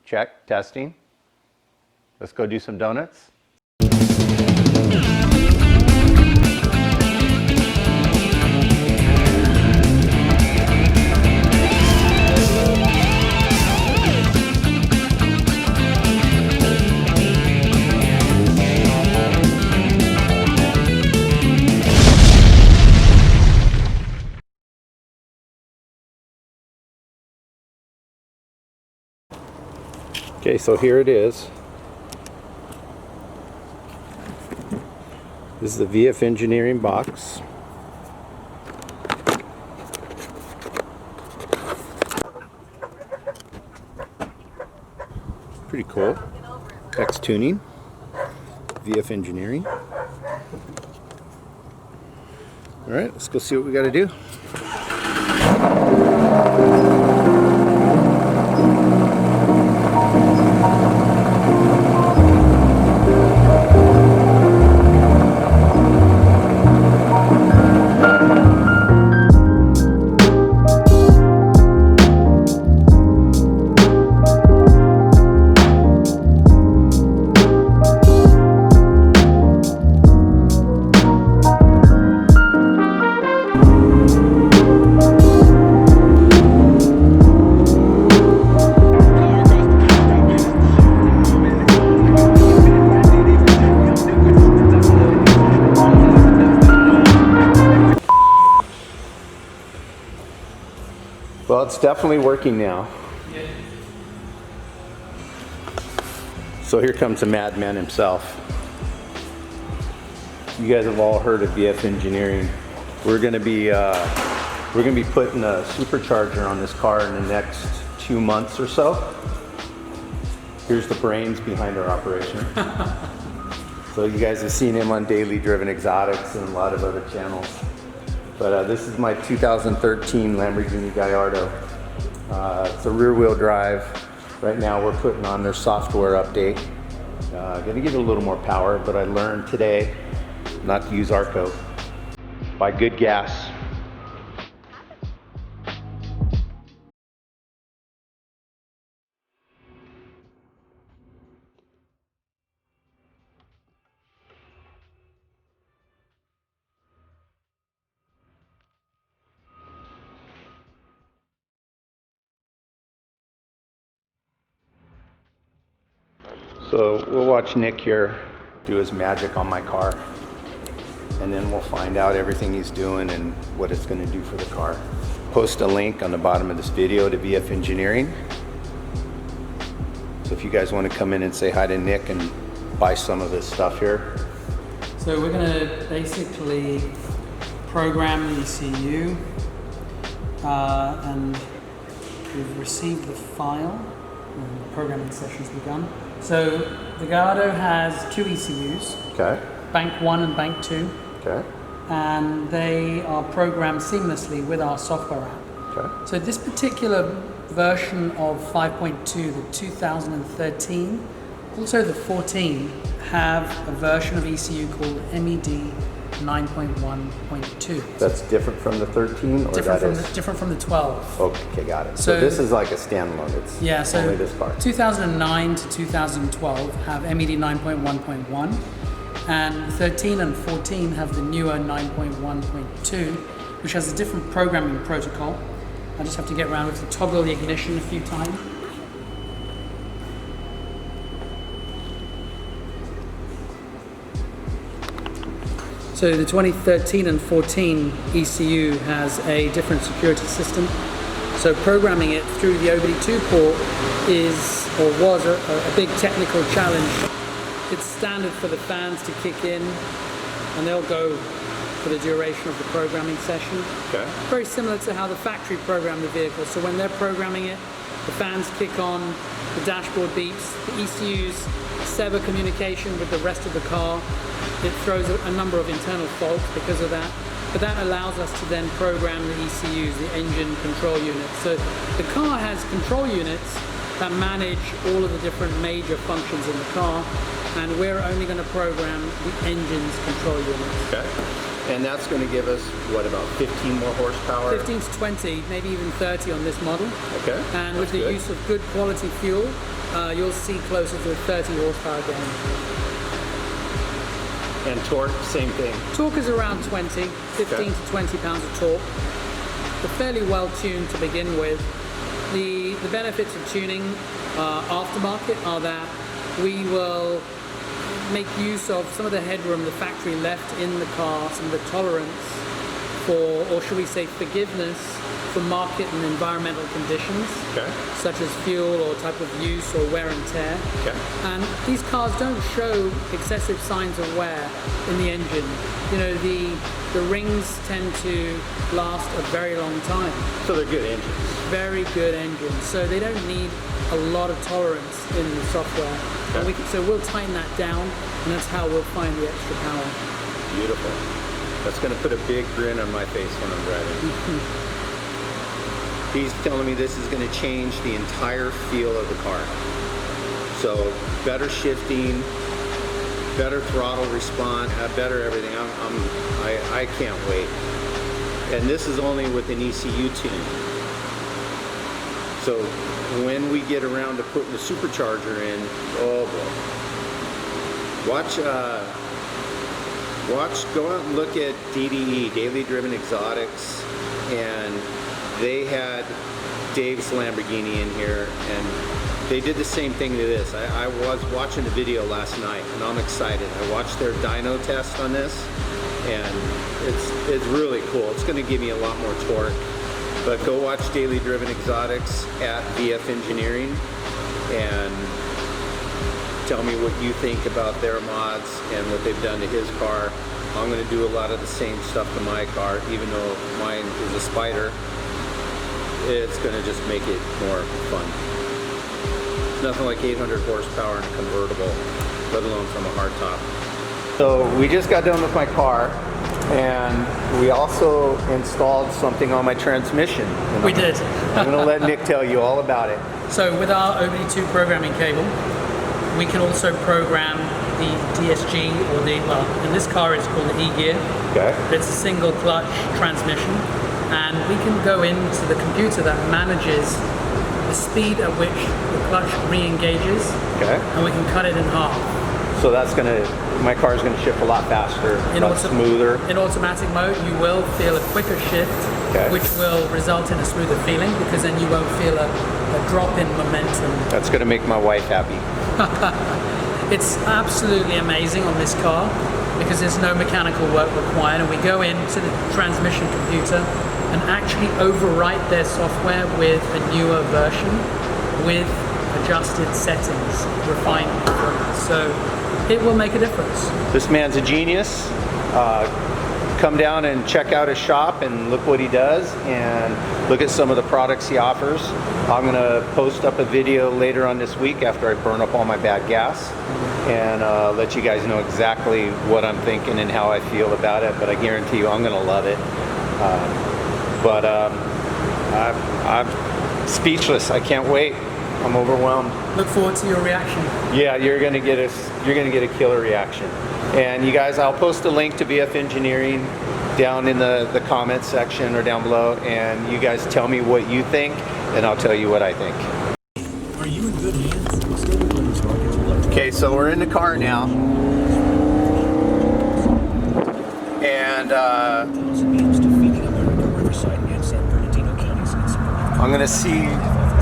Check, testing. Let's go do some donuts. Okay, so here it is. This is the VF Engineering box. Pretty cool. X tuning. VF Engineering. Alright, let's go see what we got to do. Well, it's definitely working now. So here comes the madman himself. You guys have all heard of VF Engineering. We're going to be putting a supercharger on this car in the next 2 months or so. Here's the brains behind our operation. So you guys have seen him on Daily Driven Exotics and a lot of other channels. But this is my 2013 Lamborghini Gallardo. It's a rear wheel drive. Right now we're putting on their software update. Gonna give it a little more power, but I learned today not to use Arco. Buy good gas. So we'll watch Nick here do his magic on my car, and then we'll find out everything he's doing and what it's going to do for the car. Post a link on the bottom of this video to VF Engineering. So if you guys want to come in and say hi to Nick and buy some of his stuff here. So we're going to basically program the ECU, and we've received the file and the programming session's begun. So the Gallardo has 2 ECUs, Okay. Bank 1 and Bank 2, Okay. and they are programmed seamlessly with our software app. Okay. So this particular version of 5.2, the 2013, also the 14, have a version of ECU called MED 9.1.2. That's different from the 13, or Different from the 12. Okay, got it. So this is like a standalone. It's only this car. 2009 to 2012 have MED 9.1.1, and 13 and 14 have the newer 9.1.2, which has a different programming protocol. I just have to get around with to toggle the ignition a few times. So the 2013 and 14 ECU has a different security system. So programming it through the OBD2 port was a big technical challenge. It's standard for the fans to kick in, and they'll go for the duration of the programming session. Okay. Very similar to how the factory programmed the vehicle. So when they're programming it, the fans kick on, the dashboard beeps, the ECUs sever communication with the rest of the car. It throws a number of internal faults because of that, but that allows us to then program the ECUs, the engine control units. So the car has control units that manage all of the different major functions in the car, and we're only going to program the engine's control units. Okay. And that's going to give us, what, about 15 more horsepower? 15 to 20, maybe even 30 on this model. Okay. And with the use of good quality fuel, you'll see closer to a 30 horsepower gain. And torque, same thing. Torque is around 15 to 20 pounds of torque. They're fairly well tuned to begin with. The benefits of tuning aftermarket are that we will make use of some of the headroom the factory left in the car, some of the tolerance for, or should we say forgiveness, for market and environmental conditions, such as fuel or type of use or wear and tear. And these cars don't show excessive signs of wear in the engine. You know, the rings tend to last a very long time. So they're good engines. Very good engines. So they don't need a lot of tolerance in the software. And so we'll tighten that down, and that's how we'll find the extra power. Beautiful. That's going to put a big grin on my face when I'm driving. He's telling me this is going to change the entire feel of the car. So better shifting, better throttle response, better everything. I can't wait. And this is only with an ECU tune. So when we get around to putting the supercharger in, oh boy. Go out and look at DDE, Daily Driven Exotics, and they had Dave's Lamborghini in here, and they did the same thing to this. I was watching the video last night, and I'm excited. I watched their dyno test on this, and it's really cool. It's going to give me a lot more torque. But go watch Daily Driven Exotics at VF Engineering and tell me what you think about their mods and what they've done to his car. I'm going to do a lot of the same stuff to my car, even though mine is a Spider. It's going to just make it more fun. It's nothing like 800 horsepower in a convertible, let alone from a hardtop. So we just got done with my car, and we also installed something on my transmission. We did. I'm going to let Nick tell you all about it. So with our OBD2 programming cable, we can also program the DSG, or in this car it's called the E-Gear. It's a single clutch transmission, and we can go into the computer that manages the speed at which the clutch re-engages, and we can cut it in half. So that's my car is going to shift a lot faster, a lot smoother. In automatic mode, you will feel a quicker shift, which will result in a smoother feeling, because then you won't feel a drop in momentum. That's going to make my wife happy. It's absolutely amazing on this car, because there's no mechanical work required, and we go into the transmission computer and actually overwrite their software with a newer version with adjusted settings, refined performance. So it will make a difference. This man's a genius. Come down and check out his shop and look what he does, and look at some of the products he offers. I'm going to post up a video later on this week after I burn up all my bad gas, and let you guys know exactly what I'm thinking and how I feel about it. But I guarantee you I'm going to love it. I'm speechless. I can't wait. I'm overwhelmed. Look forward to your reaction. Yeah, you're gonna get a killer reaction. And you guys, I'll post a link to VF Engineering down in the comments section or down below, and you guys tell me what you think, and I'll tell you what I think. Are you in good hands? Okay, so we're in the car now, and I'm gonna see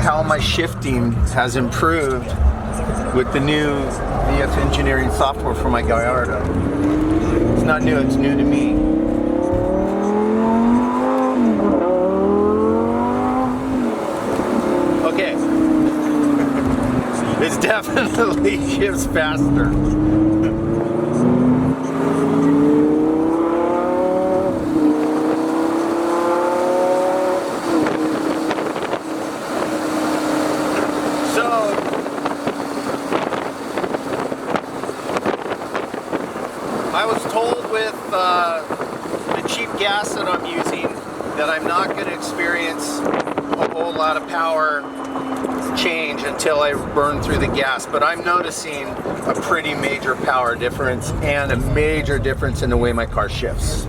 how my shifting has improved with the new VF Engineering software for my Gallardo. It's not new, it's new to me. Okay. It definitely shifts faster. I was told with the cheap gas that I'm using that I'm not going to experience a whole lot of power change until I burn through the gas, but I'm noticing a pretty major power difference and a major difference in the way my car shifts.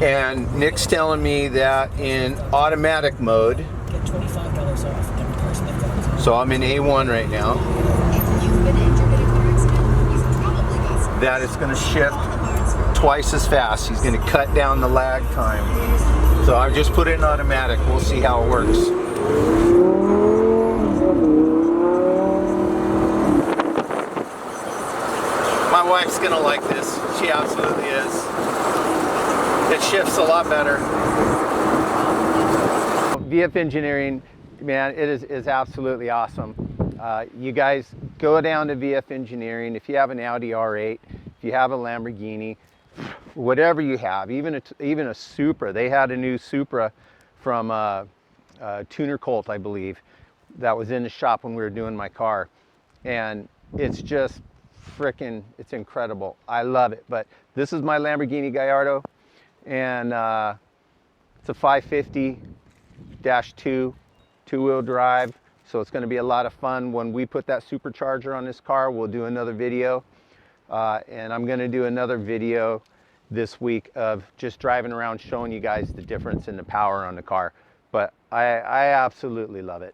And Nick's telling me that in automatic mode, So I'm in A1 right now. If you've been injured in a car accident, you've probably got some. That is going to shift twice as fast. He's going to cut down the lag time. So I've just put it in automatic. We'll see how it works. My wife's going to like this. She absolutely is. It shifts a lot better. VF Engineering, man, it is absolutely awesome. You guys go down to VF Engineering. If you have an Audi R8, if you have a Lamborghini, whatever you have, even a Supra. They had a new Supra from Tuner Colt, I believe, that was in the shop when we were doing my car, and it's just freaking, it's incredible. I love it. But this is my Lamborghini Gallardo, and it's a 550-2 two-wheel drive. So it's going to be a lot of fun. When we put that supercharger on this car, we'll do another video. And I'm going to do another video this week of just driving around showing you guys the difference in the power on the car. But I absolutely love it.